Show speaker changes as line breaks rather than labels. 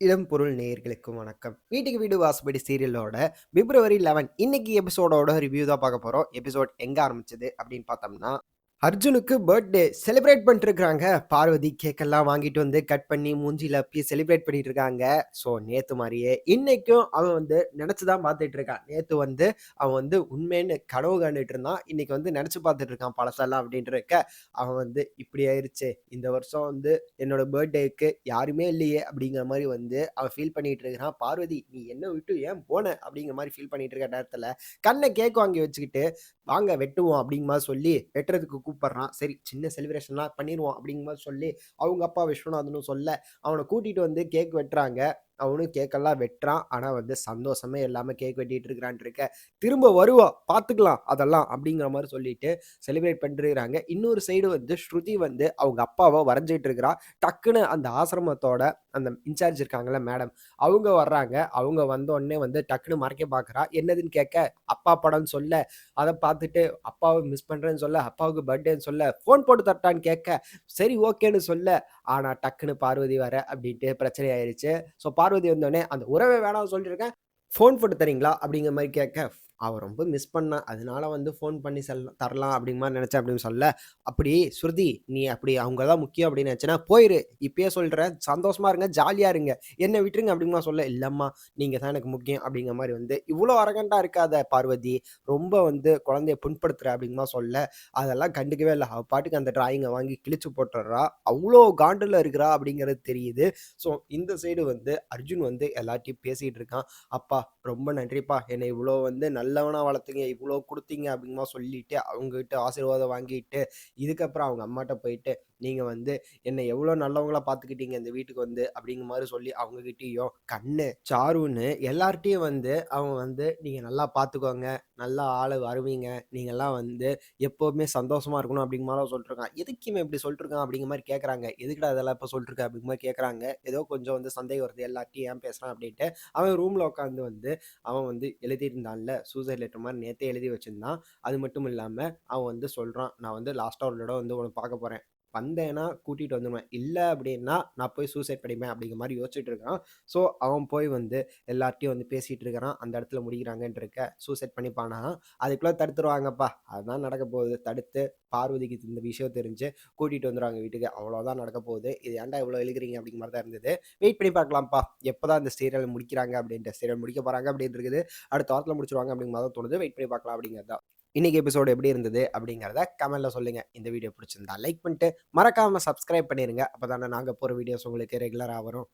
இளம் பொருள் நேயர்களுக்கு வணக்கம். வீட்டுக்கு வீடு வாசப்படி சீரியலோட பிப்ரவரி 11 இன்னைக்கு எபிசோடோட ரிவ்யூ தான் பார்க்க போறோம். எபிசோட் எங்க ஆரம்பிச்சது அப்படின்னு பார்த்தோம்னா, அர்ஜுனுக்கு பர்த்டே செலிப்ரேட் பண்ணிட்டு இருக்காங்க. பார்வதி கேக்கெல்லாம் வாங்கிட்டு வந்து கட் பண்ணி மூஞ்சில அப்பி செலிப்ரேட் பண்ணிட்டு இருக்காங்க. ஸோ நேத்து மாரியே இன்னைக்கும் அவன் வந்து நெனச்சு தான் பார்த்துட்டு இருக்கான். நேத்து வந்து அவன் வந்து உண்மைன்னு கனவு காண்டுட்டு இருந்தான். இன்னைக்கு வந்து நெனச்சு பார்த்துட்டு இருக்கான் பழசெல்லாம் அப்படின்ட்டு இருக்க, அவன் வந்து இப்படி ஆயிருச்சே, இந்த வருஷம் வந்து என்னோட பர்த்டேக்கு யாருமே இல்லையே அப்படிங்கிற மாரி வந்து அவன் ஃபீல் பண்ணிட்டு இருக்கிறான். பார்வதி நீ என்ன விட்டு ஏன் போன? அப்படிங்கிற மாரி ஃபீல் பண்ணிட்டு இருக்க நேரத்துல, கேக் வாங்கி வச்சுக்கிட்டு, வாங்க வெட்டுவோம் அப்படிங்கிற மாரி சொல்லி வெட்டுறதுக்கு கூப்பிடுறான். சரி சின்ன செலிப்ரேஷன்லாம் பண்ணிருவோம் அப்படிங்கிற மாரி சொல்லி, அவங்க அப்பா விஸ்வநாதனும் சொல்ல, அவன கூட்டிட்டு வந்து கேக் வெட்டுறாங்க. அவனும் கேக்கெல்லாம் வெட்டுறான். ஆனா வந்து சந்தோஷமே இல்லாம கேக் வெட்டிட்டு இருக்கிறான்ட்டு இருக்க, திரும்ப வருவா பார்த்துக்கலாம் அதெல்லாம் அப்படிங்கிற மாரி சொல்லிட்டு செலிப்ரேட் பண்ணிட்டு இருக்கிறாங்க. இன்னொரு சைடு வந்து ஸ்ருதி வந்து அவங்க அப்பாவ வரைஞ்சுட்டு இருக்கிறா. டக்குனு அந்த ஆசிரமத்தோட அந்த இன்சார்ஜ் இருக்காங்கல்ல மேடம், அவங்க வர்றாங்க. அவங்க வந்தோனே வந்து டக்குனு மறைக்க பார்க்குறா. என்னதுன்னு கேட்க, அப்பா படம்ன்னு சொல்ல, அத பார்த்துட்டு அப்பாவ மிஸ் பண்றேன்னு சொல்ல, அப்பாவுக்கு பர்த்டேன்னு சொல்ல, ஃபோன் போட்டு தரட்டான்னு கேட்க, சரி ஓகேன்னு சொல்ல, ஆனா டக்குனு பார்வதி வர அப்படின்ட்டு பிரச்சனை ஆயிருச்சு. ஸோ பார்வதி வந்தோனே, அந்த உறவே வேணாம்னு சொல்லிருக்கேன். ஃபோன் போட்டு தர்றீங்களா? அப்படிங்கிற மாரி கேட்க, அவ ரொம்ப மிஸ் பண்ணா. அதனால வந்து ஃபோன் பண்ணி தரலாம் அப்படிங்கிற மாரி நெனச்சேன் அப்படின்னு சொல்ல, அப்படி ஸ்ருதி நீ அப்படி அவங்க தான் முக்கியம் அப்படின்னு நெனச்சேன்னா போயிரு. இப்பயே சொல்றேன். சந்தோஷமா இருங்க, ஜாலியா இருங்க. என்ன விட்டுருங்க அப்படிங்கிற மாரி சொல்ல, இல்லம்மா நீங்க தான் எனக்கு முக்கியம் அப்படிங்கிற மாரி வந்து, இவ்ளோ அரகன்ட்டா இருக்காத பார்வதி. ரொம்ப வந்து குழந்தைய புண்படுத்துற அப்படிங்கிற மாரி சொல்ல, அதெல்லாம் கண்டுக்கவே இல்ல. அவ பாட்டுக்கு அந்த டிராயிங்க வாங்கி கிழிச்சு போட்டுர்றா. அவ்ளோ காண்டுல இருக்கிறா அப்படிங்கிறது தெரியுது. ஸோ இந்த சைடு வந்து அர்ஜுன் வந்து எல்லார்ட்டயும் பேசிட்டு இருக்கான். அப்பா ரொம்ப நன்றிப்பா. என்னை இவ்ளோ வந்து நல்லவனா வளர்த்தீங்க. இவ்ளோ குடுத்தீங்க அப்படிங்கமா சொல்லிட்டு, அவங்ககிட்ட ஆசீர்வாதம் வாங்கிட்டு, இதுக்கப்புறம் அவங்க அம்மாட்ட போயிட்டு, நீங்க வந்து என்ன எவ்ளோ நல்லவங்களா பார்த்துக்கிட்டீங்க இந்த வீட்டுக்கு வந்து அப்படிங்கிற மாரி சொல்லி அவங்ககிட்டயும், கண்ணு, சாருன்னு எல்லார்ட்டயும் வந்து அவன் வந்து நீங்க நல்லா பார்த்துக்கோங்க. நல்லா ஆளு வருவீங்க. நீங்கலாம் வந்து எப்பவுமே சந்தோஷமா இருக்கணும் அப்படிங்கிற மாரிலாம் சொல்லிட்டுருக்கான். எதுக்கு இவன் இப்படி சொல்லிட்டுருக்கான் அப்படிங்கிற மாரி கேட்கறாங்க. எதுக்குடா இதெல்லாம் இப்ப சொல்லிட்டுருக்க அப்படிங்கிற மாரி கேட்கறாங்க. ஏதோ கொஞ்சம் வந்து சந்தேகம் வருது எல்லார்ட்டயும் ஏன் பேசுறான் அப்படின்ட்டு. அவன் ரூம்ல உட்காந்து வந்து அவன் வந்து எழுதியிருந்தான்ல சூசைட் லெட்டர் மாரி நேத்தே எழுதி வச்சிருந்தான். அது மட்டும் இல்லாம அவன் வந்து சொல்றான், "நான் வந்து லாஸ்ட்டா ஒரு தடவ வந்து உன்ன பார்க்க போறேன். வந்தேன்னா கூட்டிட்டு வந்துருவேன். இல்ல அப்படின்னா நான் போய் சூசைட் பண்ணிப்பேன்." அப்படிங்கிற மாரி யோசிச்சுட்டு இருக்கான். ஸோ அவன் போய் வந்து எல்லார்ட்டயும் வந்து பேசிட்டு இருக்கிறான். அந்த இடத்துல முடிக்கிறாங்கன்ட்டு இருக்க. சூசைட் பண்ணிப்பானா, அதுக்குள்ள தடுத்துருவாங்கப்பா. அதுதான் நடக்க போகுது. தடுத்து பார்வதிக்கு இந்த விஷயம் தெரிஞ்சு கூட்டிட்டு வந்துருவாங்க வீட்டுக்கு. அவ்வளோதான் நடக்க போகுது. இது ஏன்டா இவ்வளோ இழுக்குறீங்க அப்படிங்கிற மாரி தான் இருந்தது. வெயிட் பண்ணி பார்க்கலாம்ப்பா. எப்பதான் இந்த சீரியல் முடிக்கிறாங்க அப்படின்ட்டு. சீரியல் முடிக்க போறாங்க அப்படின்னு இருக்குது. அடுத்த வாரத்துல முடிச்சுருவாங்க அப்படிங்கிற மாரி தான் தோணுது. வெயிட் பண்ணி பார்க்கலாம் அப்படிங்கிறது தான். இன்னைக்கு எபிசோடு எப்படி இருந்தது அப்படிங்கிறத கமெண்ட்ல சொல்லுங்க. இந்த வீடியோ பிடிச்சிருந்தா லைக் பண்ணிட்டு மறக்காம சப்ஸ்கிரைப் பண்ணிருங்க. அப்பதானே நாங்க போற வீடியோஸ் உங்களுக்கு ரெகுலரா வரும்.